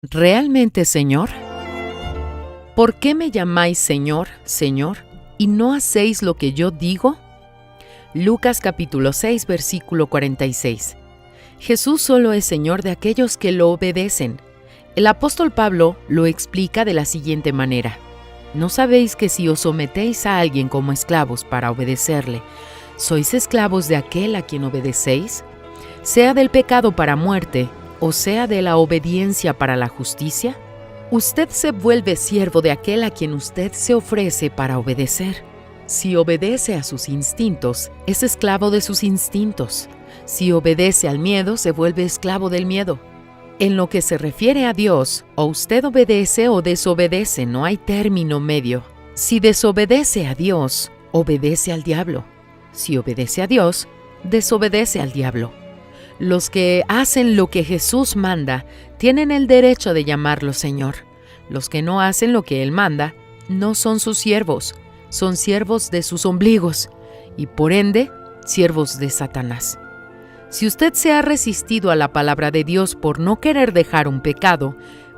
¿Realmente, Señor? ¿Por qué me llamáis Señor, Señor, y no hacéis lo que yo digo? Lucas capítulo 6, versículo 46. Jesús solo es Señor de aquellos que lo obedecen. El apóstol Pablo lo explica de la siguiente manera: ¿no sabéis que si os sometéis a alguien como esclavos para obedecerle, sois esclavos de aquel a quien obedecéis? Sea del pecado para muerte, o sea de la obediencia para la justicia. Usted se vuelve siervo de aquel a quien usted se ofrece para obedecer. Si obedece a sus instintos, es esclavo de sus instintos. Si obedece al miedo, se vuelve esclavo del miedo. En lo que se refiere a Dios, o usted obedece o desobedece, no hay término medio. Si desobedece a Dios, obedece al diablo. Si obedece a Dios, desobedece al diablo. Los que hacen lo que Jesús manda tienen el derecho de llamarlo Señor. Los que no hacen lo que Él manda no son sus siervos, son siervos de sus ombligos y por ende, siervos de Satanás. Si usted se ha resistido a la palabra de Dios por no querer dejar un pecado,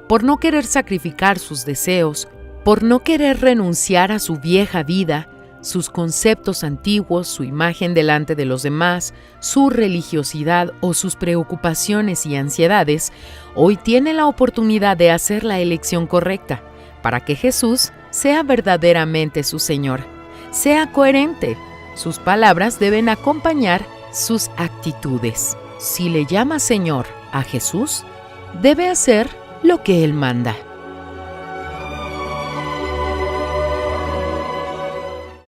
por no querer sacrificar sus deseos, por no querer renunciar a su vieja vida, sus conceptos antiguos, su imagen delante de los demás, su religiosidad o sus preocupaciones y ansiedades, hoy tiene la oportunidad de hacer la elección correcta para que Jesús sea verdaderamente su Señor. Sea coherente. Sus palabras deben acompañar sus actitudes. Si le llama Señor a Jesús, debe hacer lo que Él manda.